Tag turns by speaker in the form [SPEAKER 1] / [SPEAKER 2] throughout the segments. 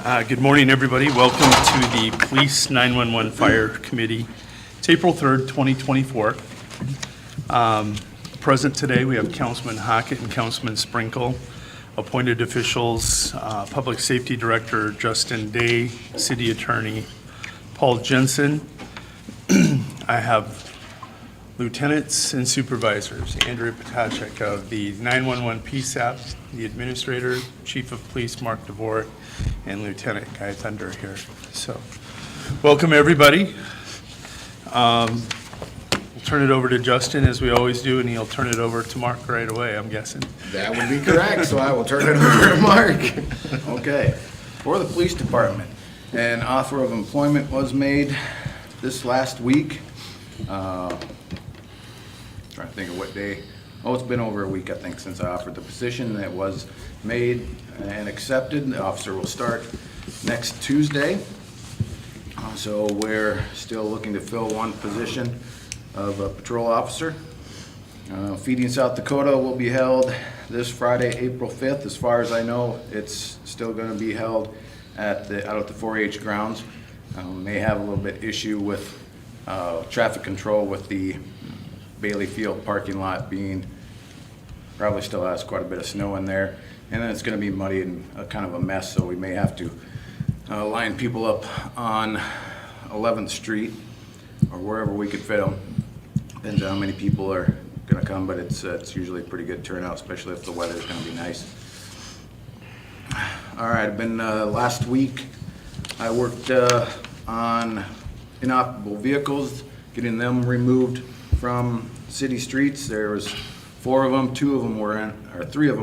[SPEAKER 1] Good morning, everybody. Welcome to the Police 911 Fire Committee. It's April 3rd, 2024. Present today, we have Councilman Hockett and Councilman Sprinkle, appointed officials, Public Safety Director Justin Day, City Attorney Paul Jensen. I have lieutenants and supervisors, Andrea Potacek of the 911 PSAP, the Administrator, Chief of Police Mark DeVore, and Lieutenant Guy Thunder here. So, welcome everybody. We'll turn it over to Justin as we always do, and he'll turn it over to Mark right away, I'm guessing.
[SPEAKER 2] That would be correct, so I will turn it over to Mark. Okay, for the police department, an offer of employment was made this last week. Trying to think of what day. Oh, it's been over a week, I think, since I offered the position. It was made and accepted. The officer will start next Tuesday. So we're still looking to fill one position of a patrol officer. Feeding South Dakota will be held this Friday, April 5th. As far as I know, it's still going to be held out at the 4-H grounds. May have a little bit issue with traffic control with the Bailey Field parking lot being, probably still has quite a bit of snow in there. And then it's going to be muddy and kind of a mess, so we may have to line people up on 11th Street or wherever we could fit them. Depends on how many people are going to come, but it's usually a pretty good turnout, especially if the weather is going to be nice. All right, last week I worked on inoperable vehicles, getting them removed from city streets. There was 4 of them, 3 of them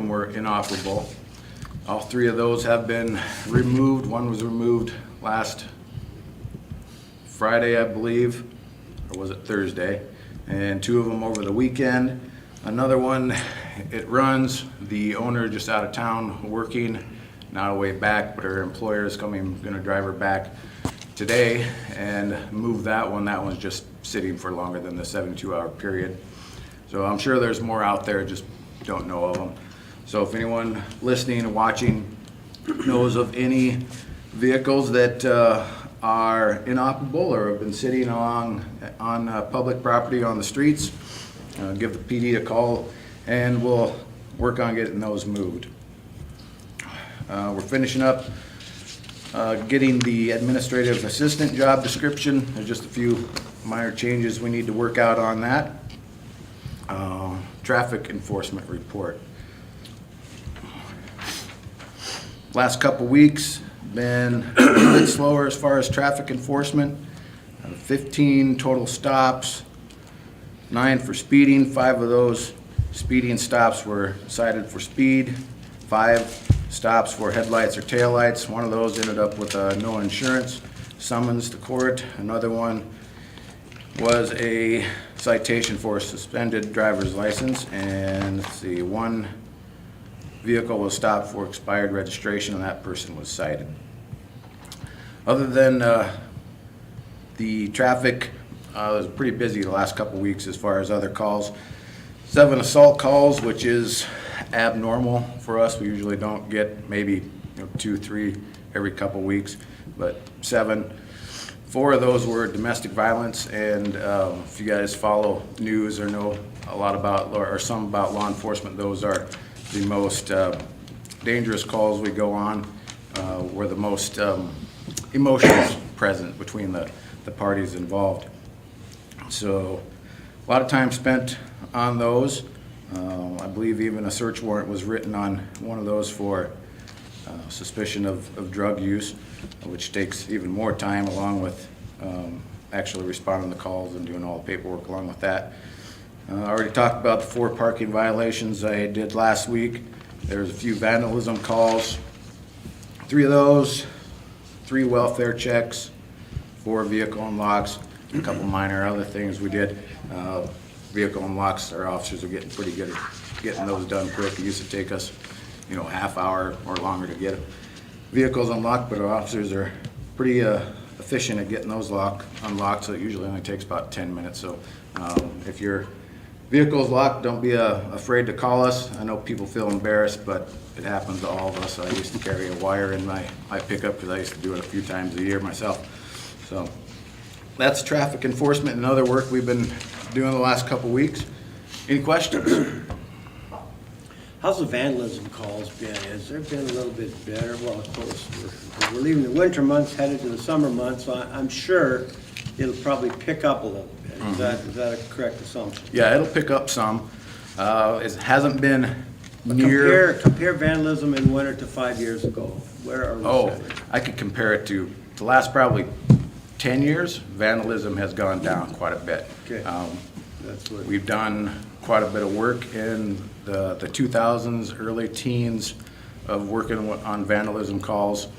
[SPEAKER 2] were inoperable. All 3 of those have been removed. One was removed last Friday, I believe, or was it Thursday? And 2 of them over the weekend. Another one, it runs, the owner just out of town working, not a way back, but her employer is going to drive her back today and move that one. That one's just sitting for longer than the 72-hour period. So I'm sure there's more out there, just don't know of them. So if anyone listening and watching knows of any vehicles that are inoperable or have been sitting on public property on the streets, give the PD a call and we'll work on getting those moved. We're finishing up getting the administrative assistant job description. There's just a few minor changes we need to work out on that. Traffic enforcement report. Last couple weeks been a little bit slower as far as traffic enforcement. 15 total stops, 9 for speeding. 5 of those speeding stops were cited for speed. 5 stops for headlights or taillights. One of those ended up with a no insurance summons to court. Another one was a citation for a suspended driver's license. And let's see, 1 vehicle was stopped for expired registration and that person was cited. Other than the traffic, it was pretty busy the last couple weeks as far as other calls. 7 assault calls, which is abnormal for us. We usually don't get maybe 2, 3 every couple weeks, but 7. 4 of those were domestic violence, and if you guys follow news or know a lot about or some about law enforcement, those are the most dangerous calls we go on, where the most emotions present between the parties involved. So a lot of time spent on those. I believe even a search warrant was written on one of those for suspicion of drug use, which takes even more time along with actually responding to calls and doing all the paperwork along with that. I already talked about the 4 parking violations I did last week. There's a few vandalism calls. 3 of those, 3 welfare checks, 4 vehicle unlocks, a couple minor other things we did. Vehicle unlocks, our officers are getting pretty good at getting those done quick. It used to take us, half hour or longer to get vehicles unlocked, but our officers are pretty efficient at getting those unlocked, so it usually only takes about 10 minutes. So if you're vehicle's locked, don't be afraid to call us. I know people feel embarrassed, but it happens to all of us. I used to carry a wire in my pickup because I used to do it a few times a year myself. So that's traffic enforcement and other work we've been doing the last couple weeks. Any questions?
[SPEAKER 3] How's the vandalism calls been? Has there been a little bit better? Well, of course, we're leaving the winter months, headed to the summer months, so I'm sure it'll probably pick up a little bit. Is that a correct assumption?
[SPEAKER 2] Yeah, it'll pick up some. It hasn't been near.
[SPEAKER 3] Compare vandalism in winter to 5 years ago. Where are we
[SPEAKER 2] Oh,
[SPEAKER 3] sitting?
[SPEAKER 2] I could compare it to the last probably 10 years, vandalism has gone down quite a bit.
[SPEAKER 3] Okay. That's what.
[SPEAKER 2] We've done quite a bit of work in the 2000s, early teens of working on vandalism calls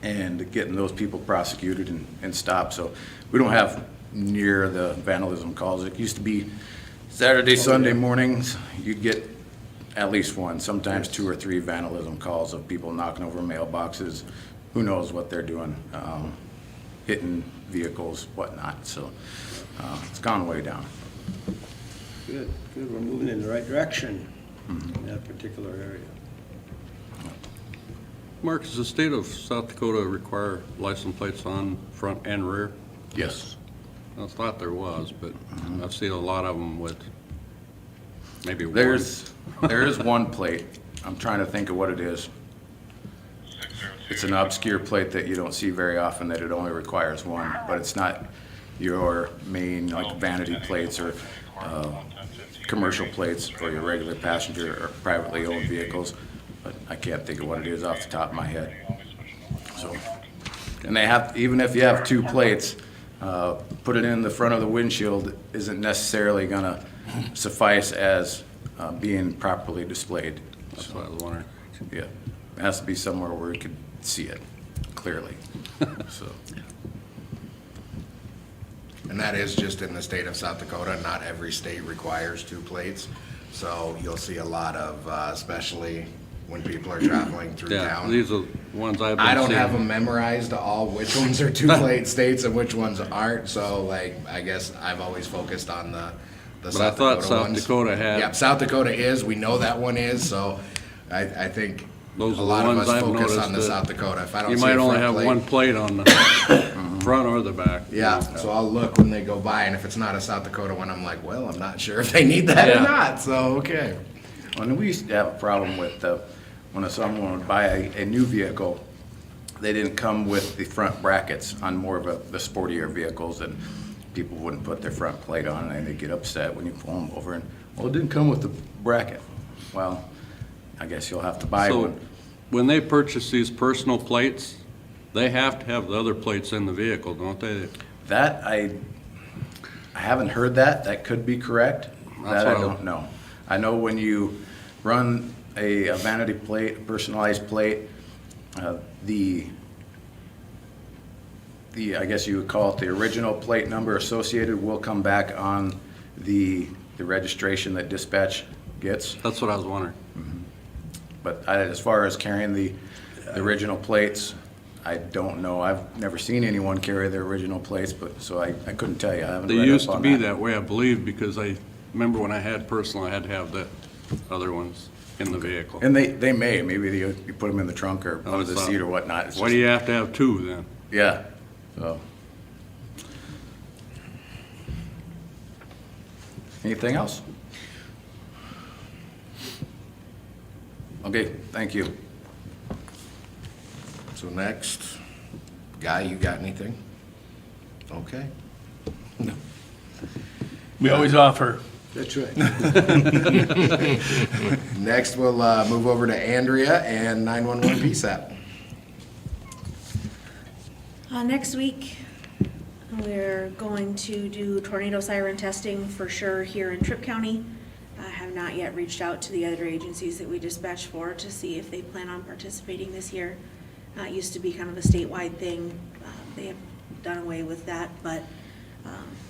[SPEAKER 2] and getting those people prosecuted and stopped. So we don't have near the vandalism calls. It used to be Saturday, Sunday mornings, you'd get at least one, sometimes 2 or 3 vandalism calls of people knocking over mailboxes. Who knows what they're doing, hitting vehicles, whatnot. So it's gone way down.
[SPEAKER 3] Good, we're moving in the right direction in that particular area.
[SPEAKER 4] Mark, does the state of South Dakota require license plates on front and rear?
[SPEAKER 2] Yes.
[SPEAKER 4] I thought there was, but I've seen a lot of them with maybe one.
[SPEAKER 2] There is one plate. I'm trying to think of what it is. It's an obscure plate that you don't see very often, that it only requires one, but it's not your main, like, vanity plates or commercial plates for your regular passenger or privately owned vehicles. But I can't think of what it is off the top of my head. So, and they have, even if you have 2 plates, put it in the front of the windshield isn't necessarily gonna suffice as being properly displayed.
[SPEAKER 4] That's what I was wondering.
[SPEAKER 2] Yeah, it has to be somewhere where you could see it clearly, so.
[SPEAKER 5] And that is just in the state of South Dakota. Not every state requires 2 plates. So you'll see a lot of, especially when people are traveling through
[SPEAKER 4] Yeah,
[SPEAKER 5] town.
[SPEAKER 4] these are ones I've been seeing.
[SPEAKER 5] I don't have them memorized all which ones are 2-plate states and which ones aren't. So like, I guess I've always focused on the
[SPEAKER 4] But I
[SPEAKER 5] South
[SPEAKER 4] thought
[SPEAKER 5] Dakota
[SPEAKER 4] South
[SPEAKER 5] ones.
[SPEAKER 4] Dakota had.
[SPEAKER 5] Yeah, South Dakota is, we know that one is, so I think a
[SPEAKER 4] Those are the
[SPEAKER 5] lot of
[SPEAKER 4] ones
[SPEAKER 5] us
[SPEAKER 4] I've
[SPEAKER 5] focus
[SPEAKER 4] noticed
[SPEAKER 5] on the
[SPEAKER 4] that
[SPEAKER 5] South Dakota. If I don't
[SPEAKER 4] You
[SPEAKER 5] see
[SPEAKER 4] might
[SPEAKER 5] a
[SPEAKER 4] only
[SPEAKER 5] front
[SPEAKER 4] have
[SPEAKER 5] plate-
[SPEAKER 4] one plate on the front or the back.
[SPEAKER 5] Yeah, so I'll look when they go by, and if it's not a South Dakota one, I'm like, well, I'm not sure if they need that
[SPEAKER 4] Yeah.
[SPEAKER 5] or not, so, okay.
[SPEAKER 2] And we used to have a problem with, when someone would buy a new vehicle, they didn't come with the front brackets on more of the sportier vehicles, and people wouldn't put their front plate on, and they'd get upset when you pull them over, and, well, it didn't come with the bracket. Well, I guess you'll have to buy
[SPEAKER 4] So
[SPEAKER 2] one.
[SPEAKER 4] when they purchase these personal plates, they have to have the other plates in the vehicle, don't they?
[SPEAKER 2] That, I haven't heard that. That could be correct.
[SPEAKER 4] That's
[SPEAKER 2] That I
[SPEAKER 4] what I-
[SPEAKER 2] don't know. I know when you run a vanity plate, a personalized plate, I guess you would call it the original plate number associated will come back on the registration that dispatch gets.
[SPEAKER 4] That's what I was wondering.
[SPEAKER 2] But as far as carrying the original plates, I don't know. I've never seen anyone carry their original plates, but, so I couldn't tell you. I haven't
[SPEAKER 4] They
[SPEAKER 2] read up
[SPEAKER 4] used to
[SPEAKER 2] on
[SPEAKER 4] be that way, I believe, because I remember when I had personal, I had to have the other ones in the vehicle.
[SPEAKER 2] And maybe you put them in the trunk or
[SPEAKER 4] Oh,
[SPEAKER 2] under the
[SPEAKER 4] it's
[SPEAKER 2] seat
[SPEAKER 4] not-
[SPEAKER 2] or whatnot. It's
[SPEAKER 4] Why
[SPEAKER 2] just-
[SPEAKER 4] do you have to have 2 then?
[SPEAKER 2] Yeah, so. Anything else? Okay, thank you.
[SPEAKER 5] So next, Guy, you got anything? Okay.
[SPEAKER 1] We always offer.
[SPEAKER 3] That's right.
[SPEAKER 5] Next, we'll move over to Andrea and 911 PSAP.
[SPEAKER 6] Next week, we're going to do tornado siren testing for sure here in Tripp County. I have not yet reached out to the other agencies that we dispatch for to see if they plan on participating this year. It used to be kind of a statewide thing. They have done away with that, but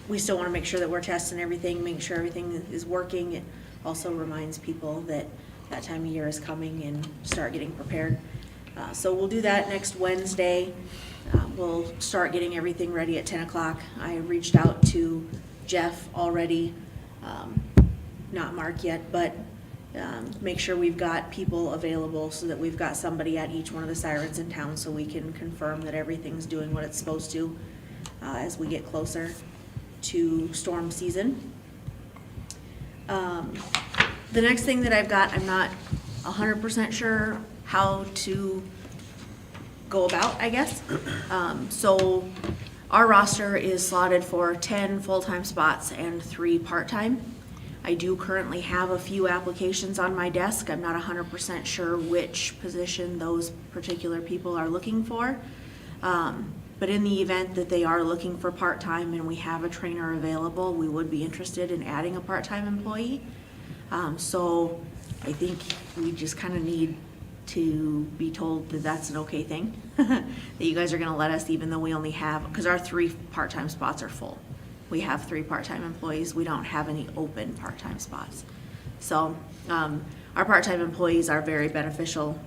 [SPEAKER 6] we still want to make sure that we're testing everything, make sure everything is working. It also reminds people that that time of year is coming and start getting prepared. So we'll do that next Wednesday. We'll start getting everything ready at 10 o'clock. I reached out to Jeff already not mark yet, but make sure we've got people available so that we've got somebody at each one of the sirens in town so we can confirm that everything's doing what it's supposed to as we get closer to storm season. The next thing that I've got, I'm not 100% sure how to go about, I guess. So our roster is slotted for 10 full-time spots and 3 part-time. I do currently have a few applications on my desk. I'm not 100% sure which position those particular people are looking for. But in the event that they are looking for part-time and we have a trainer available, we would be interested in adding a part-time employee. So I think we just kind of need to be told that that's an okay thing, that you guys are gonna let us, even though we only have, because our 3 part-time spots are full. We have 3 part-time employees. We don't have any open part-time spots. So our part-time employees are very beneficial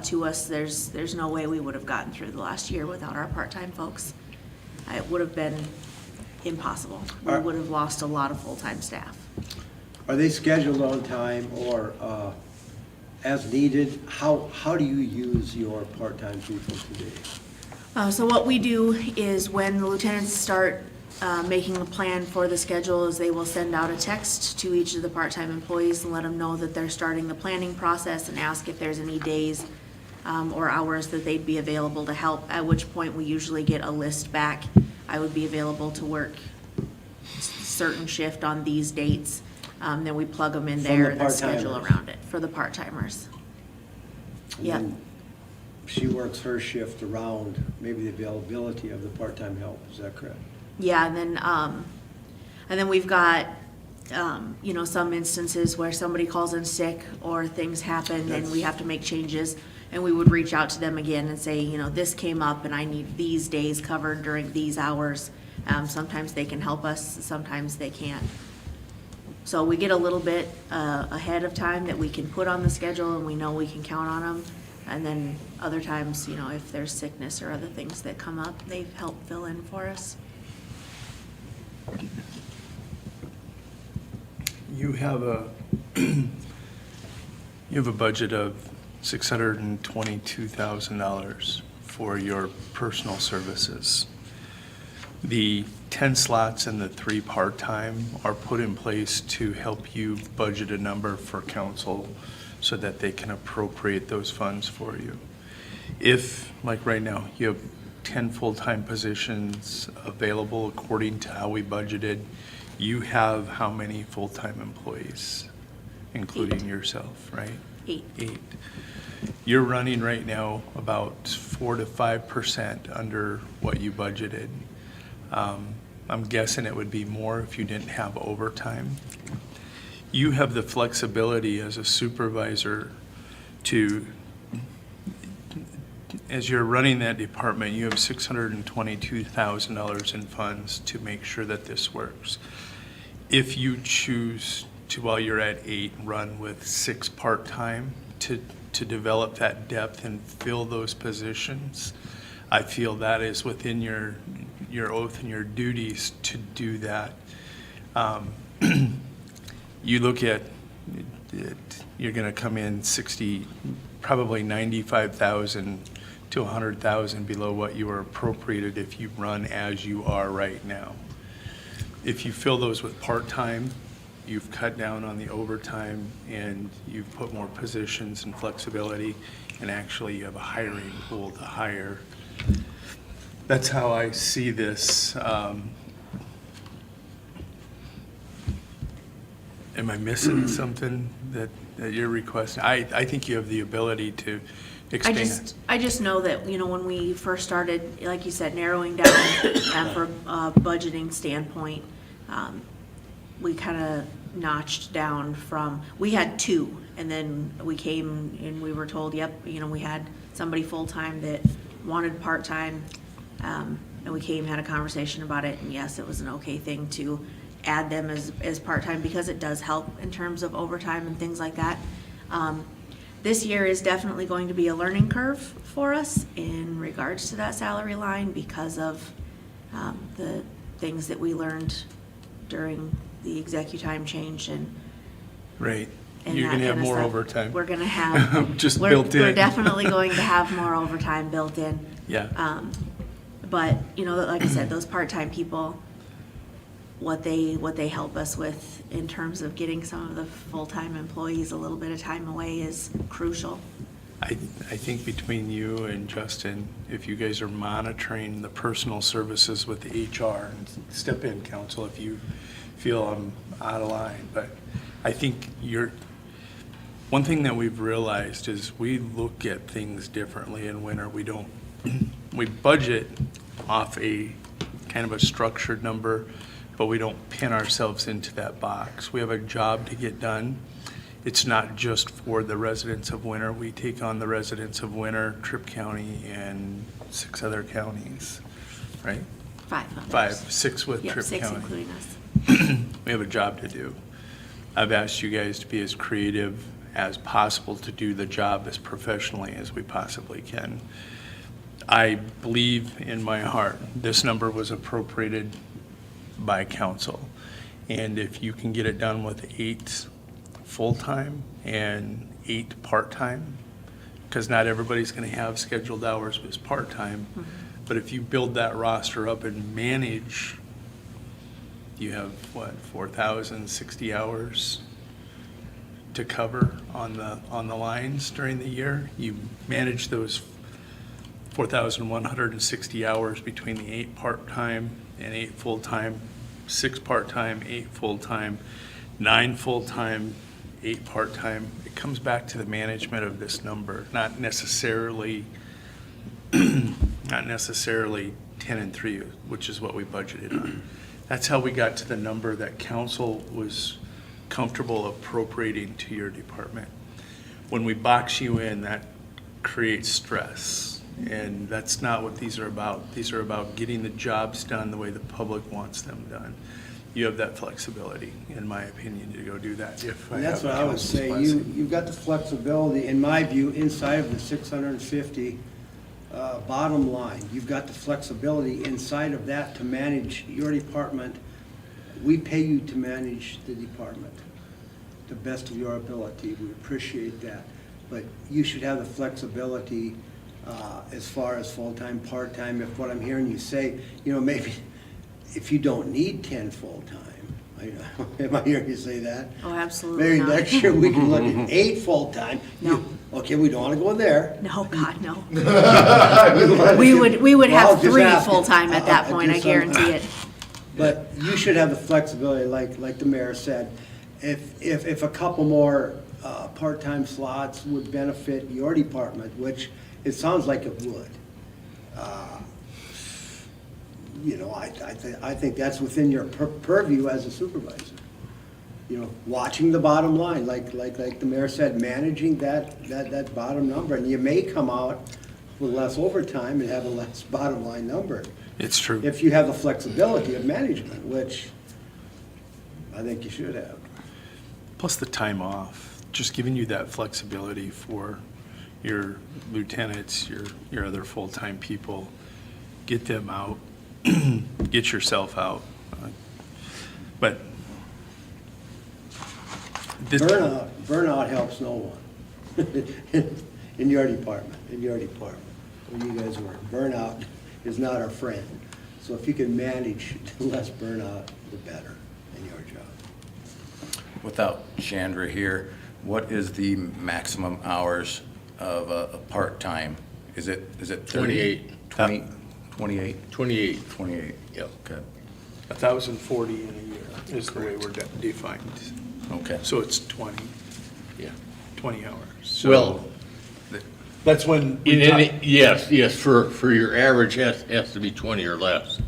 [SPEAKER 6] to us. There's no way we would have gotten through the last year without our part-time folks. It would have been impossible. We would have lost a lot of full-time staff.
[SPEAKER 3] Are they scheduled on time or as needed? How do you use your part-time people today?
[SPEAKER 6] So what we do is when the lieutenants start making a plan for the schedule is they will send out a text to each of the part-time employees and let them know that they're starting the planning process and ask if there's any days or hours that they'd be available to help, at which point we usually get a list back. I would be available to work certain shift on these dates. Then we plug them in
[SPEAKER 3] From
[SPEAKER 6] there
[SPEAKER 3] the
[SPEAKER 6] and the schedule
[SPEAKER 3] part-timers.
[SPEAKER 6] around it for the part-timers.
[SPEAKER 3] And
[SPEAKER 6] Yep.
[SPEAKER 3] then she works her shift around maybe the availability of the part-time help, is that correct?
[SPEAKER 6] Yeah, and then we've got, some instances where somebody calls in sick or things happen and we have to make changes. And we would reach out to them again and say, this came up and I need these days covered during these hours. Sometimes they can help us, sometimes they can't. So we get a little bit ahead of time that we can put on the schedule and we know we can count on them. And then other times, if there's sickness or other things that come up, they help fill in for us.
[SPEAKER 1] You have a budget of $622,000 for your personal services. The 10 slots and the 3 part-time are put in place to help you budget a number for council so that they can appropriate those funds for you. If, like right now, you have 10 full-time positions available according to how we budgeted, you have how many full-time employees, including
[SPEAKER 6] 8.
[SPEAKER 1] yourself, right?
[SPEAKER 6] 8.
[SPEAKER 1] 8. You're running right now about 4 to 5% under what you budgeted. I'm guessing it would be more if you didn't have overtime. You have the flexibility as a supervisor to, as you're running that department, you have $622,000 in funds to make sure that this works. If you choose to, while you're at 8, run with 6 part-time to develop that depth and fill those positions, I feel that is within your oath and your duties to do that. You look at it, you're going to come in 60, probably 95,000 to 100,000 below what you are appropriated if you run as you are right now. If you fill those with part-time, you've cut down on the overtime and you've put more positions and flexibility, and actually you have a hiring pool to hire. That's how I see this. Am I missing something that you're requesting? I think you have the ability to expand.
[SPEAKER 6] I just know that, when we first started, like you said, narrowing down for a budgeting standpoint, we kind of notched down from, we had 2, and then we came and we were told, yep, we had somebody full-time that wanted part-time, and we came, had a conversation about it, and yes, it was an okay thing to add them as part-time because it does help in terms of overtime and things like that. This year is definitely going to be a learning curve for us in regards to that salary line because of the things that we learned during the executive time change and
[SPEAKER 1] Right.
[SPEAKER 6] and
[SPEAKER 1] You're
[SPEAKER 6] that
[SPEAKER 1] gonna have
[SPEAKER 6] kinda
[SPEAKER 1] more
[SPEAKER 6] stuff.
[SPEAKER 1] overtime.
[SPEAKER 6] We're gonna have.
[SPEAKER 1] Just
[SPEAKER 6] we're-
[SPEAKER 1] built
[SPEAKER 6] We're
[SPEAKER 1] in.
[SPEAKER 6] definitely going to have more overtime built in.
[SPEAKER 1] Yeah.
[SPEAKER 6] But, you know, like I said, those part-time people, what they help us with in terms of getting some of the full-time employees a little bit of time away is crucial.
[SPEAKER 1] I think between you and Justin, if you guys are monitoring the personal services with the HR, and step in, council, if you feel I'm out of line, but I think one thing that we've realized is we look at things differently in winter. We budget off a kind of a structured number, but we don't pin ourselves into that box. We have a job to get done. It's not just for the residents of Winter. We take on the residents of Winter, Tripp County, and 6 other counties, right?
[SPEAKER 6] 5 others.
[SPEAKER 1] 5, 6 with
[SPEAKER 6] Yep,
[SPEAKER 1] Tripp
[SPEAKER 6] 6
[SPEAKER 1] County.
[SPEAKER 6] including us.
[SPEAKER 1] We have a job to do. I've asked you guys to be as creative as possible to do the job as professionally as we possibly can. I believe in my heart, this number was appropriated by council. And if you can get it done with 8 full-time and 8 part-time, because not everybody's going to have scheduled hours as part-time, but if you build that roster up and manage, you have, 4,060 hours to cover on the lines during the year. You manage those 4,160 hours between the 8 part-time and 8 full-time, 6 part-time, 8 full-time, 9 full-time, 8 part-time. It comes back to the management of this number, not necessarily 10 and 3, which is what we budgeted on. That's how we got to the number that council was comfortable appropriating to your department. When we box you in, that creates stress, and that's not what these are about. These are about getting the jobs done the way the public wants them done. You have that flexibility, in my opinion, to go do that if I
[SPEAKER 3] And that's
[SPEAKER 1] have
[SPEAKER 3] what I would
[SPEAKER 1] council's
[SPEAKER 3] say,
[SPEAKER 1] blessing.
[SPEAKER 3] you've got the flexibility, in my view, inside of the 650 bottom line. You've got the flexibility inside of that to manage your department. We pay you to manage the department to the best of your ability. We appreciate that. But you should have the flexibility as far as full-time, part-time. If what I'm hearing you say, maybe if you don't need 10 full-time, am I hearing you say that?
[SPEAKER 6] Oh, absolutely
[SPEAKER 3] Maybe
[SPEAKER 6] not.
[SPEAKER 3] next year we can look at 8 full-time.
[SPEAKER 6] No.
[SPEAKER 3] Okay, we don't want to go there.
[SPEAKER 6] No, God, no. We would
[SPEAKER 3] Well,
[SPEAKER 6] have
[SPEAKER 3] just
[SPEAKER 6] 3
[SPEAKER 3] asking.
[SPEAKER 6] full-time at that point, I
[SPEAKER 3] Just,
[SPEAKER 6] guarantee it.
[SPEAKER 3] But you should have the flexibility, like the mayor said. If a couple more part-time slots would benefit your department, which it sounds like it would, I think that's within your purview as a supervisor. Watching the bottom line, like the mayor said, managing that bottom number. And you may come out with less overtime and have a less bottom line number.
[SPEAKER 1] It's true.
[SPEAKER 3] If you have the flexibility of management, which I think you should have.
[SPEAKER 1] Plus the time off, just giving you that flexibility for your lieutenants, your other full-time people. Get them out, get yourself out. But this.
[SPEAKER 3] Burnout helps no one in your department, where you guys work. Burnout is not our friend. So if you can manage less burnout, the better in your job.
[SPEAKER 7] Without Chandra here, what is the maximum hours of a part-time? Is it 30?
[SPEAKER 8] 28.
[SPEAKER 7] 20, 28?
[SPEAKER 8] 28.
[SPEAKER 7] 28,
[SPEAKER 8] Yep.
[SPEAKER 7] okay,
[SPEAKER 1] 1,040 in a year is the way we're defined.
[SPEAKER 7] okay.
[SPEAKER 1] So it's 20
[SPEAKER 8] Yeah.
[SPEAKER 1] hours. So
[SPEAKER 8] Well,
[SPEAKER 1] that's when we
[SPEAKER 8] yes, for your average has to be 20 or less.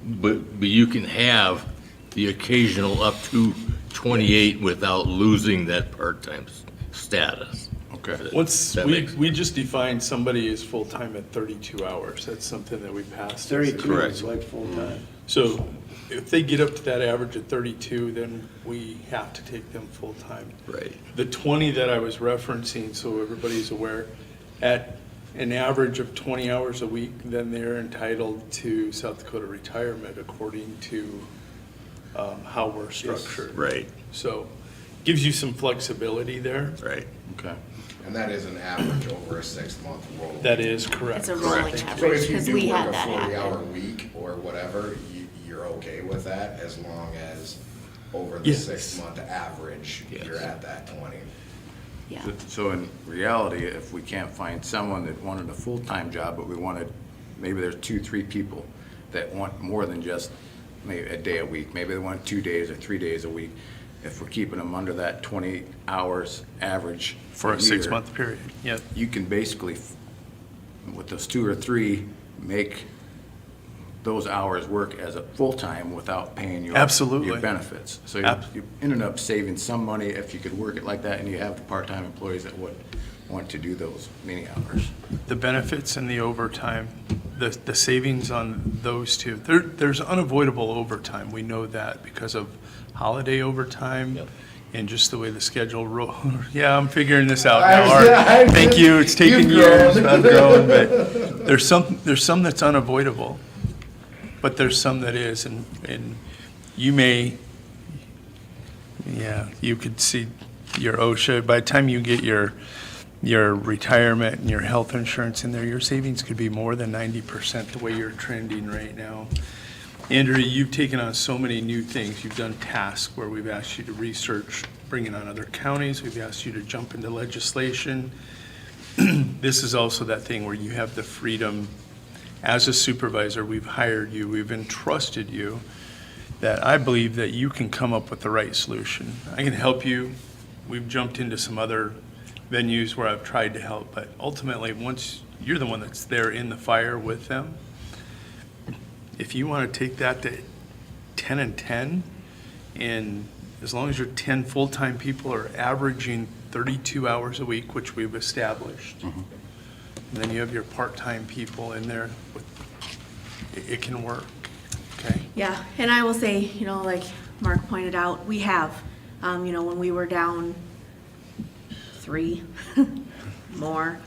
[SPEAKER 8] But you can have the occasional up to 28 without losing that part-time status.
[SPEAKER 7] Okay.
[SPEAKER 1] Once,
[SPEAKER 8] That
[SPEAKER 1] we
[SPEAKER 8] makes-
[SPEAKER 1] we just defined somebody as full-time at 32 hours. That's something that we passed.
[SPEAKER 3] 32
[SPEAKER 8] Correct.
[SPEAKER 3] is like full-time.
[SPEAKER 1] So if they get up to that average at 32, then we have to take them full-time.
[SPEAKER 8] Right.
[SPEAKER 1] The 20 that I was referencing, so everybody's aware, at an average of 20 hours a week, then they're entitled to South Dakota retirement according to how we're structured.
[SPEAKER 8] Right.
[SPEAKER 1] So gives you some flexibility there.
[SPEAKER 7] Right. Okay.
[SPEAKER 5] And that is an average over a 6-month roll.
[SPEAKER 1] That is correct.
[SPEAKER 6] It's a rolling
[SPEAKER 5] So
[SPEAKER 6] average,
[SPEAKER 5] if you
[SPEAKER 6] because
[SPEAKER 5] do
[SPEAKER 6] we
[SPEAKER 5] work
[SPEAKER 6] had
[SPEAKER 5] a
[SPEAKER 6] that
[SPEAKER 5] 40-hour
[SPEAKER 6] happen.
[SPEAKER 5] week or whatever, you're okay with that as long as over the
[SPEAKER 1] Yes.
[SPEAKER 5] 6-month average, you're at that 20.
[SPEAKER 6] Yeah,
[SPEAKER 7] So in reality, if we can't find someone that wanted a full-time job, but we wanted, maybe there's 2-3 people that want more than just maybe a day a week, maybe they want 2 days or 3 days a week. If we're keeping them under that 20 hours average
[SPEAKER 1] For a
[SPEAKER 7] year,
[SPEAKER 1] 6-month period, yep.
[SPEAKER 7] you can basically, with those 2 or 3, make those hours work as a full-time without paying your
[SPEAKER 1] Absolutely.
[SPEAKER 7] your benefits. So
[SPEAKER 1] Ab-
[SPEAKER 7] you ended up saving some money if you could work it like that, and you have the part-time employees that would want to do those many hours.
[SPEAKER 1] The benefits and the overtime, the savings on those two, there's unavoidable overtime. We know that because of holiday overtime and just the way the schedule yeah, I'm figuring this out now. Art. Thank you, it's taken years, I've grown, but there's some that's unavoidable, but there's some that is, and you may, yeah, you could see your OSHA, by the time you get your retirement and your health insurance in there, your savings could be more than 90% the way you're trending right now. Andrea, you've taken on so many new things. You've done tasks where we've asked you to research, bringing on other counties. We've asked you to jump into legislation. This is also that thing where you have the freedom. As a supervisor, we've hired you, we've entrusted you, that I believe that you can come up with the right solution. I can help you. We've jumped into some other venues where I've tried to help, but ultimately, once you're the one that's there in the fire with them, if you want to take that to 10 and 10, and as long as your 10 full-time people are averaging 32 hours a week, which we've established, and then you have your part-time people in there, it can work, okay?
[SPEAKER 6] yeah, and I will say, like Mark pointed out, we have, when we were down 3 more,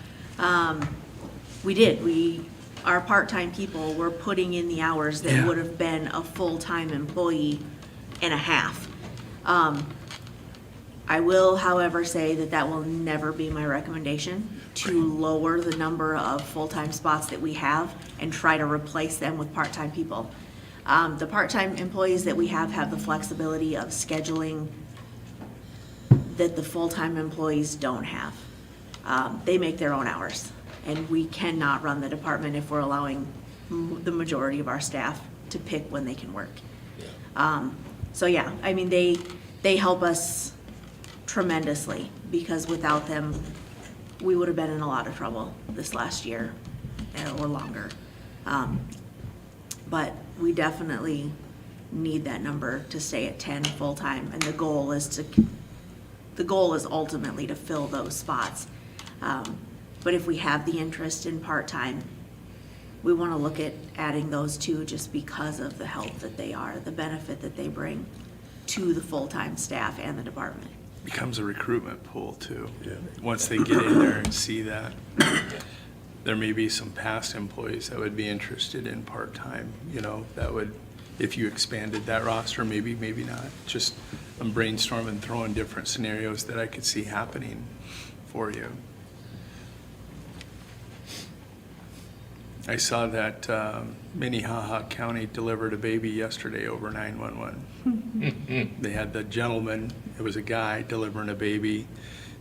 [SPEAKER 6] our part-time people were putting in the hours that
[SPEAKER 1] Yeah.
[SPEAKER 6] would have been a full-time employee and a half. I will, however, say that will never be my recommendation, to lower the number of full-time spots that we have and try to replace them with part-time people. The part-time employees that we have the flexibility of scheduling that the full-time employees don't have. They make their own hours, and we cannot run the department if we're allowing the majority of our staff to pick when they can work. So yeah, I mean, they help us tremendously, because without them, we would have been in a lot of trouble this last year or longer. But we definitely need that number to stay at 10 full-time, and the goal is ultimately to fill those spots. But if we have the interest in part-time, we want to look at adding those two, just because of the help that they are, the benefit that they bring to the full-time staff and the department.
[SPEAKER 1] Becomes a recruitment pool too. Once they get in there and see that, there may be some past employees that would be interested in part-time, that would, if you expanded that roster, maybe not. Just, I'm brainstorming, throwing different scenarios that I could see happening for you. I saw that Minnehaha County delivered a baby yesterday over 911. They had the gentleman, it was a guy delivering a baby.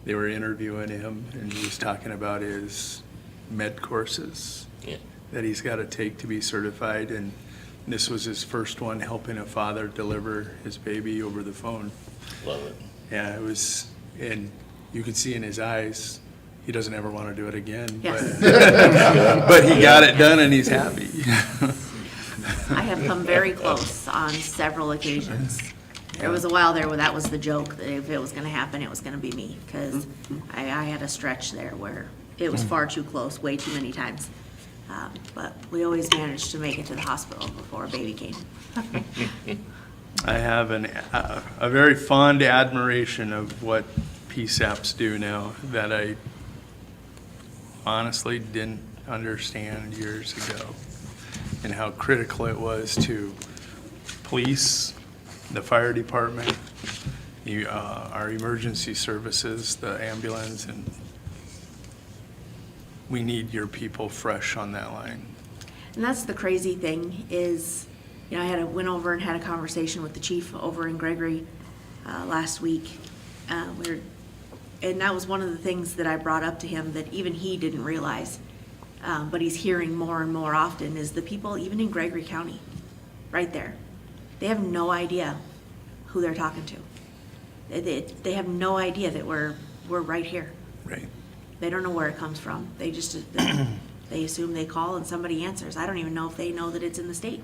[SPEAKER 1] They were interviewing him, and he was talking about his med courses that he's got to take to be certified, and this was his first one, helping a father deliver his baby over the phone.
[SPEAKER 8] Love it.
[SPEAKER 1] Yeah, it was, and you could see in his eyes, he doesn't ever want to do it again.
[SPEAKER 6] Yes.
[SPEAKER 1] But he got it done and he's happy.
[SPEAKER 6] I have come very close on several occasions. There was a while there where that was the joke, that if it was gonna happen, it was gonna be me, because I had a stretch there where it was far too close, way too many times. But we always managed to make it to the hospital before a baby came.
[SPEAKER 1] I have a very fond admiration of what PSAPs do now that I honestly didn't understand years ago, and how critical it was to police, the fire department, our emergency services, the ambulance, and we need your people fresh on that line.
[SPEAKER 6] And that's the crazy thing is, you know, went over and had a conversation with the chief over in Gregory last week. And that was one of the things that I brought up to him that even he didn't realize, but he's hearing more and more often, is the people, even in Gregory County, right there, they have no idea who they're talking to. They have no idea that we're right here.
[SPEAKER 1] Right.
[SPEAKER 6] They don't know where it comes from. They just, they assume they call and somebody answers. I don't even know if they know that it's in the state.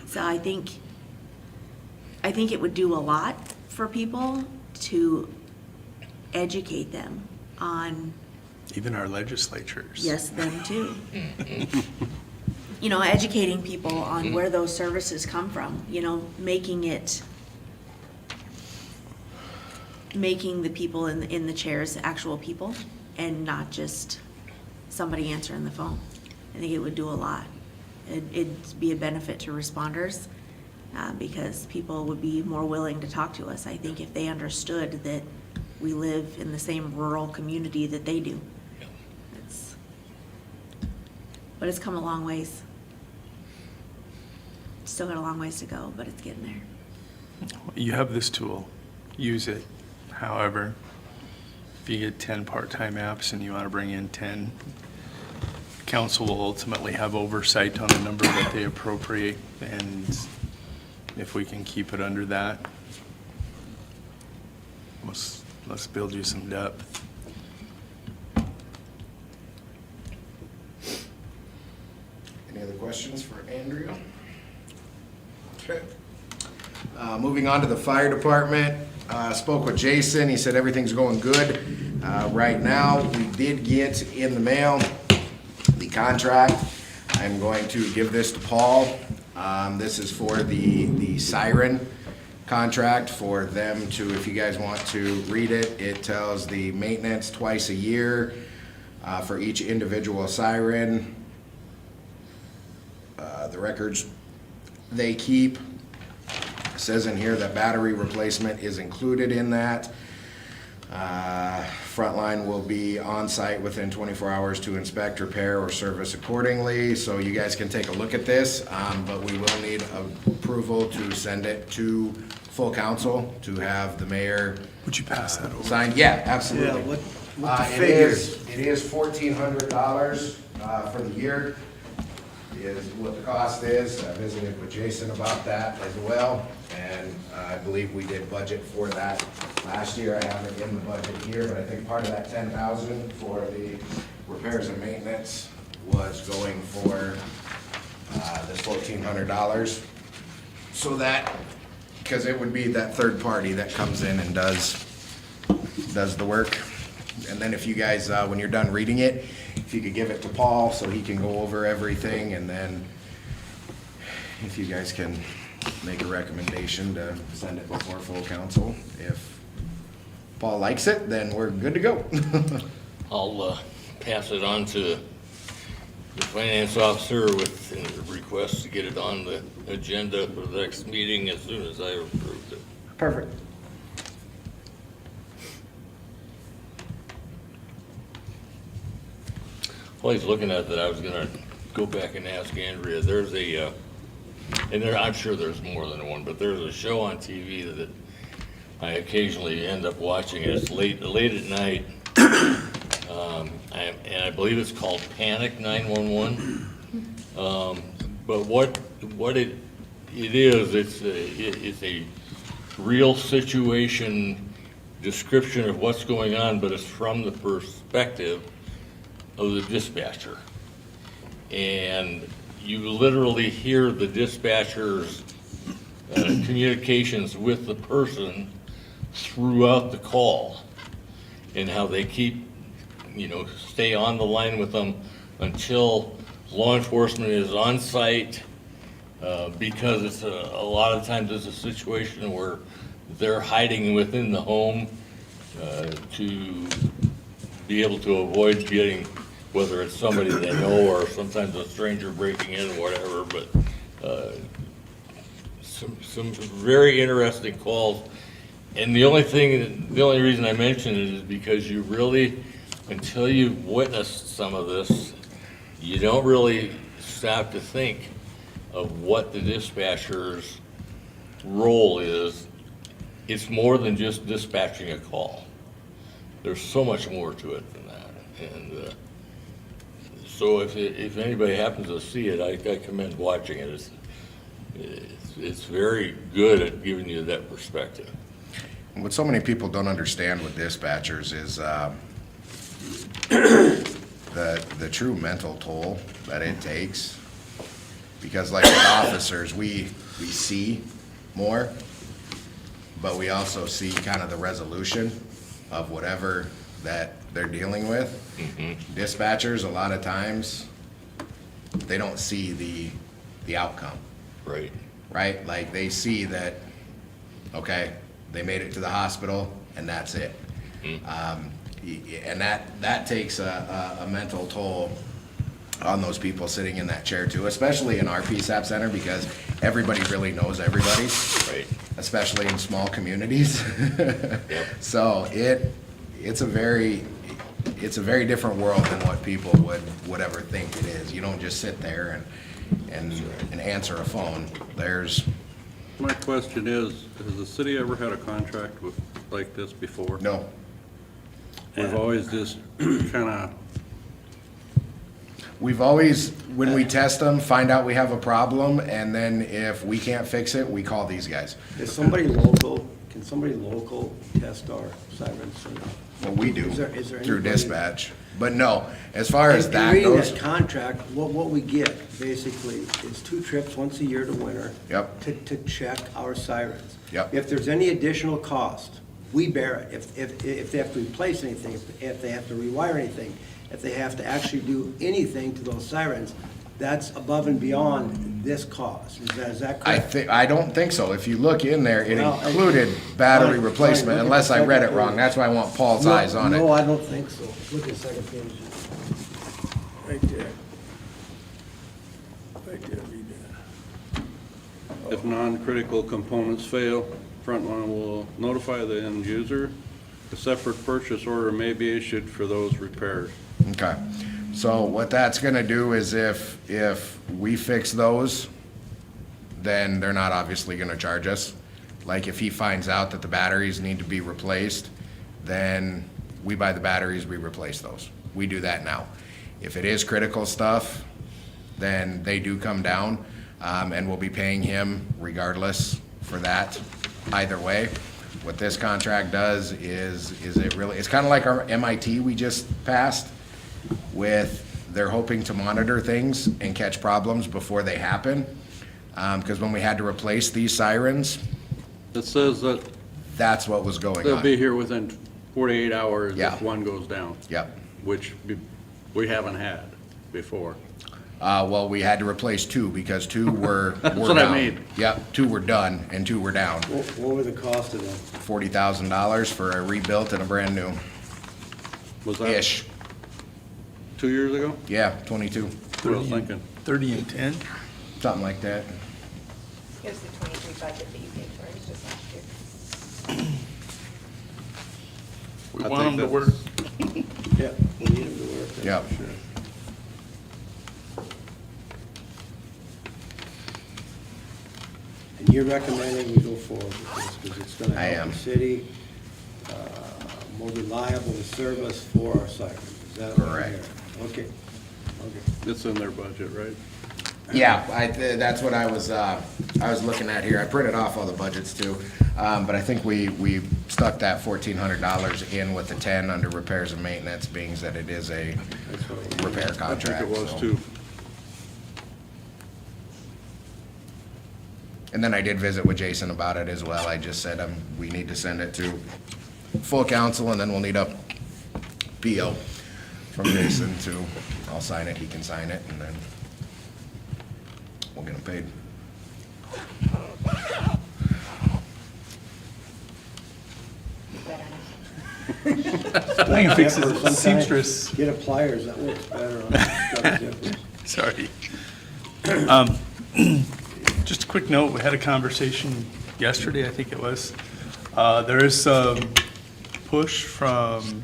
[SPEAKER 6] So I think it would do a lot for people to educate them on,
[SPEAKER 1] Even our legislatures.
[SPEAKER 6] yes, them too. You know, educating people on where those services come from, you know, making the people in the chairs actual people and not just somebody answering the phone. I think it would do a lot. It'd be a benefit to responders because people would be more willing to talk to us, I think, if they understood that we live in the same rural community that they do. But it's come a long ways. Still got a long ways to go, but it's getting there.
[SPEAKER 1] You have this tool, use it. However, if you get 10 part-time apps and you want to bring in 10, council will ultimately have oversight on the number that they appropriate, and if we can keep it under that, let's build you some depth.
[SPEAKER 5] Any other questions for Andrea? Okay. Moving on to the fire department, spoke with Jason, he said everything's going good. Right now, we did get in the mail the contract. I'm going to give this to Paul. This is for the siren contract for them to, if you guys want to read it, it tells the maintenance twice a year for each individual siren. The records they keep. It says in here that battery replacement is included in that. Frontline will be on site within 24 hours to inspect, repair, or service accordingly. So you guys can take a look at this, but we will need approval to send it to full council to have the mayor
[SPEAKER 1] Would you pass that over?
[SPEAKER 5] sign. Yeah, absolutely.
[SPEAKER 3] Yeah, what the
[SPEAKER 5] It
[SPEAKER 3] figures?
[SPEAKER 5] is $1,400 for the year, is what the cost is. I visited with Jason about that as well, and I believe we did budget for that last year. I have it in the budget here, but I think part of that $10,000 for the repairs and maintenance was going for this $1,400. So that, because it would be that third party that comes in and does the work. And then if you guys, when you're done reading it, if you could give it to Paul so he can go over everything, and then if you guys can make a recommendation to send it before full council. If Paul likes it, then we're good to go.
[SPEAKER 8] I'll pass it on to the finance officer with a request to get it on the agenda for the next meeting as soon as I approve it.
[SPEAKER 5] Perfect.
[SPEAKER 8] While he's looking at that, I was gonna go back and ask Andrea, there's a, and there, I'm sure there's more than one, but there's a show on TV that I occasionally end up watching. It's late at night. And I believe it's called Panic 911. But what it is, it's a real situation description of what's going on, but it's from the perspective of the dispatcher. And you literally hear the dispatcher's communications with the person throughout the call, and how they keep, stay on the line with them until law enforcement is on site, because it's a lot of times it's a situation where they're hiding within the home to be able to avoid getting, whether it's somebody they know or sometimes a stranger breaking in or whatever, but some very interesting calls. And the only reason I mention it is because you really, until you've witnessed some of this, you don't really stop to think of what the dispatcher's role is. It's more than just dispatching a call. There's so much more to it than that. And so if anybody happens to see it, I commend watching it. It's very good at giving you that perspective.
[SPEAKER 5] What so many people don't understand with dispatchers is the true mental toll that it takes. Because like with officers, we see more, but we also see kind of the resolution of whatever that they're dealing with. Dispatchers, a lot of times, they don't see the outcome,
[SPEAKER 8] Right.
[SPEAKER 5] right? Like, they see that, okay, they made it to the hospital, and that's it. And that takes a mental toll on those people sitting in that chair too, especially in our PSAP center, because everybody really knows everybody.
[SPEAKER 8] Right.
[SPEAKER 5] Especially in small communities. So it's a very different world than what people would ever think it is. You don't just sit there and answer a phone.
[SPEAKER 4] My question is, has the city ever had a contract like this before?
[SPEAKER 5] No,
[SPEAKER 4] We've always just kinda,
[SPEAKER 5] we've always, when we test them, find out we have a problem, and then if we can't fix it, we call these guys.
[SPEAKER 3] Can somebody local test our sirens or not?
[SPEAKER 5] Well, we do,
[SPEAKER 3] Is there
[SPEAKER 5] through
[SPEAKER 3] anybody-
[SPEAKER 5] dispatch. But no, as far as
[SPEAKER 3] And
[SPEAKER 5] that
[SPEAKER 3] reading
[SPEAKER 5] goes,
[SPEAKER 3] that contract, what we get basically is 2 trips once a year to winter.
[SPEAKER 5] Yep.
[SPEAKER 3] To check our sirens.
[SPEAKER 5] Yep.
[SPEAKER 3] If there's any additional cost, we bear it. If they have to replace anything, if they have to rewire anything, if they have to actually do anything to those sirens, that's above and beyond this cost. Is that correct?
[SPEAKER 5] I don't think so. If you look in there, it
[SPEAKER 3] Well,
[SPEAKER 5] included battery
[SPEAKER 3] fine,
[SPEAKER 5] replacement,
[SPEAKER 3] look at
[SPEAKER 5] unless
[SPEAKER 3] the
[SPEAKER 5] I read it
[SPEAKER 3] second
[SPEAKER 5] wrong.
[SPEAKER 3] page.
[SPEAKER 5] That's why I want Paul's
[SPEAKER 3] No,
[SPEAKER 5] eyes on
[SPEAKER 3] No,
[SPEAKER 5] it.
[SPEAKER 3] I don't think so. Look at the second page. Right there. Right there, read that.
[SPEAKER 4] if non-critical components fail, Frontline will notify the end user. A separate purchase order may be issued for those repairs.
[SPEAKER 5] Okay. So what that's gonna do is if we fix those, then they're not obviously gonna charge us. Like if he finds out that the batteries need to be replaced, then we buy the batteries, we replace those. We do that now. If it is critical stuff, then they do come down, and we'll be paying him regardless for that, either way. What this contract does is it really, it's kinda like our MIT we just passed, with, they're hoping to monitor things and catch problems before they happen. Because when we had to replace these sirens,
[SPEAKER 4] It says that
[SPEAKER 5] that's what was going
[SPEAKER 4] they'll be
[SPEAKER 5] on.
[SPEAKER 4] here within 48 hours
[SPEAKER 5] Yeah.
[SPEAKER 4] if one goes down,
[SPEAKER 5] Yep.
[SPEAKER 4] which we haven't had before.
[SPEAKER 5] Well, we had to replace 2 because 2 were
[SPEAKER 4] That's
[SPEAKER 5] were
[SPEAKER 4] what I
[SPEAKER 5] down.
[SPEAKER 4] mean.
[SPEAKER 5] Yep, 2 were done and 2 were down.
[SPEAKER 3] What were the cost of them?
[SPEAKER 5] $40,000 for a rebuilt and a brand new,
[SPEAKER 4] Was that
[SPEAKER 5] ish.
[SPEAKER 4] 2 years ago?
[SPEAKER 5] Yeah, 22,
[SPEAKER 4] That's what I was thinking.
[SPEAKER 1] 30 and 10?
[SPEAKER 5] something like that.
[SPEAKER 9] It was the 23 budget that you paid for, it was just last year.
[SPEAKER 1] We
[SPEAKER 4] I
[SPEAKER 1] want
[SPEAKER 4] think
[SPEAKER 1] them to work.
[SPEAKER 4] that's-
[SPEAKER 3] Yeah, we need them to work, that's
[SPEAKER 5] Yep.
[SPEAKER 3] for sure. And you're recommending we go forward with this because it's gonna
[SPEAKER 5] I
[SPEAKER 3] help
[SPEAKER 5] am.
[SPEAKER 3] the city, more reliable service for our sirens. Is that what I'm
[SPEAKER 5] Correct.
[SPEAKER 3] hearing? Okay, okay.
[SPEAKER 4] It's in their budget, right?
[SPEAKER 5] Yeah, that's what I was looking at here. I printed off all the budgets too. But I think we stuck that $1,400 in with the 10 under repairs and maintenance, being that it is a repair
[SPEAKER 4] I
[SPEAKER 5] contract.
[SPEAKER 4] think it was
[SPEAKER 5] so.
[SPEAKER 4] too.
[SPEAKER 5] And then I did visit with Jason about it as well. I just said, we need to send it to full council, and then we'll need a PO from Jason I'll sign it, he can sign it, and then we'll get him paid.
[SPEAKER 1] I can fix
[SPEAKER 3] Zipper
[SPEAKER 1] it.
[SPEAKER 3] sometimes.
[SPEAKER 1] Seamstress.
[SPEAKER 3] Get a pliers, that works better on zippers.
[SPEAKER 1] Sorry. Just a quick note, we had a conversation yesterday, I think it was, There is some push from,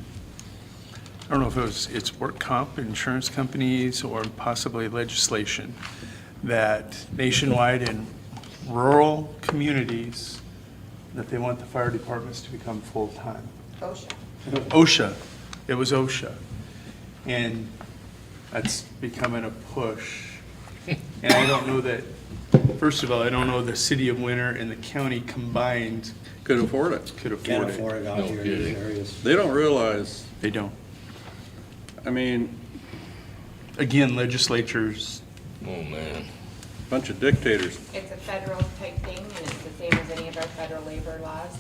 [SPEAKER 1] I don't know if it's work comp, insurance companies, or possibly legislation, that nationwide in rural communities, that they want the fire departments to become full-time.
[SPEAKER 9] OSHA.
[SPEAKER 1] OSHA, it was OSHA. And that's becoming a push. And I don't know that, first of all, I don't know the city of Winter and the county combined
[SPEAKER 4] Could afford it.
[SPEAKER 1] could
[SPEAKER 3] Can't
[SPEAKER 1] afford it.
[SPEAKER 3] afford it out
[SPEAKER 8] No
[SPEAKER 3] here in these
[SPEAKER 8] kidding.
[SPEAKER 3] areas.
[SPEAKER 4] They don't realize,
[SPEAKER 1] They don't.
[SPEAKER 4] I mean,
[SPEAKER 1] Again, legislatures,
[SPEAKER 8] Oh, man.
[SPEAKER 4] bunch of dictators.
[SPEAKER 9] It's a federal type thing, and it's the same as any of our federal labor laws.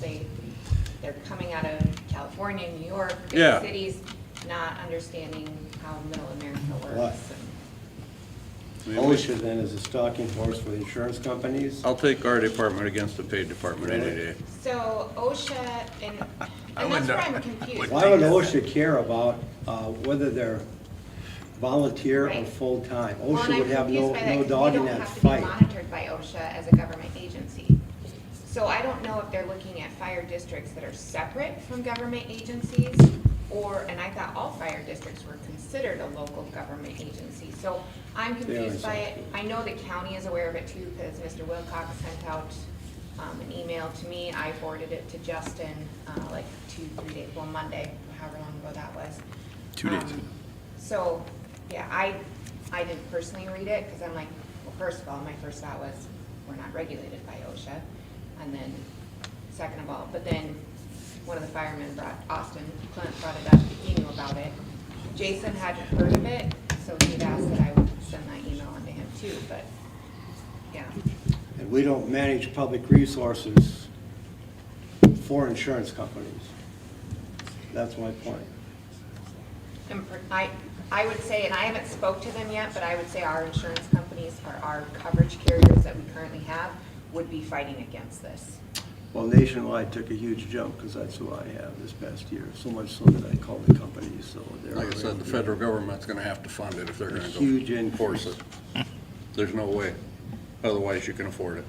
[SPEAKER 9] They're coming out of California, New York,
[SPEAKER 4] Yeah.
[SPEAKER 9] big cities, not understanding how middle America
[SPEAKER 3] What?
[SPEAKER 9] works. And
[SPEAKER 3] OSHA then is a stalking horse for the insurance companies.
[SPEAKER 4] I'll take our department against the paid department any day.
[SPEAKER 9] So OSHA, and that's
[SPEAKER 1] wonder-
[SPEAKER 9] where I'm confused.
[SPEAKER 3] Why would OSHA care about whether they're volunteer or
[SPEAKER 9] Right.
[SPEAKER 3] full-time?
[SPEAKER 9] Well, and
[SPEAKER 3] OSHA
[SPEAKER 9] I'm
[SPEAKER 3] would have
[SPEAKER 9] confused
[SPEAKER 3] no
[SPEAKER 9] by that, 'cause
[SPEAKER 3] dog
[SPEAKER 9] we
[SPEAKER 3] in
[SPEAKER 9] don't
[SPEAKER 3] that
[SPEAKER 9] have to be
[SPEAKER 3] fight.
[SPEAKER 9] monitored by OSHA as a government agency. So I don't know if they're looking at fire districts that are separate from government agencies, or, and I thought all fire districts were considered a local government agency. So I'm
[SPEAKER 3] They are
[SPEAKER 9] confused by it.
[SPEAKER 3] separate.
[SPEAKER 9] I know the county is aware of it too, because Mr. Wilcox sent out an email to me. I forwarded it to Justin, like 2-3 days, well, Monday, however long ago that was.
[SPEAKER 1] 2 days.
[SPEAKER 9] So, yeah, I didn't personally read it, because I'm like, well, first of all, my first thought was, we're not regulated by OSHA. And then, second of all, but then one of the firemen Austin Clint brought it up, he knew about it. Jason hadn't heard of it, so he'd asked that I would send that email on to him too, but, yeah.
[SPEAKER 3] And we don't manage public resources for insurance companies. That's my point.
[SPEAKER 9] And I would say, and I haven't spoke to them yet, but I would say our insurance companies, or our coverage carriers that we currently have, would be fighting against this.
[SPEAKER 3] Well, Nationwide took a huge jump, because that's who I have this past year, so much so that I called the companies, so they're.
[SPEAKER 4] Like I said, the federal government's gonna have to fund it if they're gonna
[SPEAKER 3] Huge
[SPEAKER 4] go
[SPEAKER 3] increase.
[SPEAKER 4] force it. There's no way. Otherwise, you can afford it.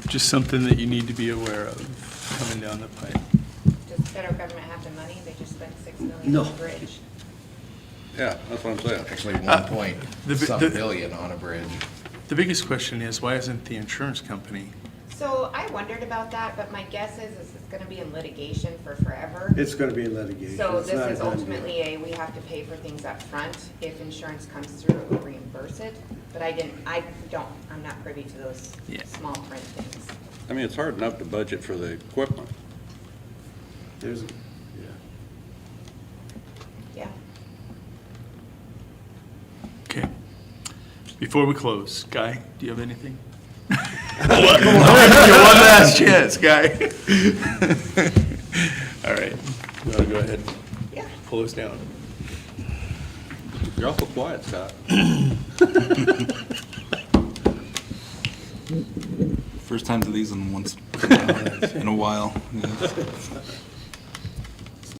[SPEAKER 1] just something that you need to be aware of coming down the pipe.
[SPEAKER 9] Does the federal government have the money? They just spent $6 million
[SPEAKER 3] No.
[SPEAKER 9] on the bridge.
[SPEAKER 4] Yeah, that's what I'm saying.
[SPEAKER 5] Actually, 1 point
[SPEAKER 1] the-
[SPEAKER 5] some
[SPEAKER 1] the-
[SPEAKER 5] billion on a bridge.
[SPEAKER 1] The biggest question is, why isn't the insurance company?
[SPEAKER 9] So I wondered about that, but my guess is it's gonna be in litigation for forever.
[SPEAKER 3] It's gonna be litigation.
[SPEAKER 9] So
[SPEAKER 3] It's not
[SPEAKER 9] this is
[SPEAKER 3] a done deal.
[SPEAKER 9] ultimately we have to pay for things up front. If insurance comes through, it will reimburse it. But I'm not privy to those
[SPEAKER 1] Yeah.
[SPEAKER 9] small print things.
[SPEAKER 4] I mean, it's hard enough to budget for the equipment.
[SPEAKER 3] There's,
[SPEAKER 9] Yeah.
[SPEAKER 1] Okay. Before we close, Guy, do you have anything? One last chance, Guy. All right, you want to go ahead and
[SPEAKER 9] Yeah.
[SPEAKER 1] pull us down?
[SPEAKER 4] You're awful quiet, Scott.
[SPEAKER 10] First time to these in once in a while. Yeah.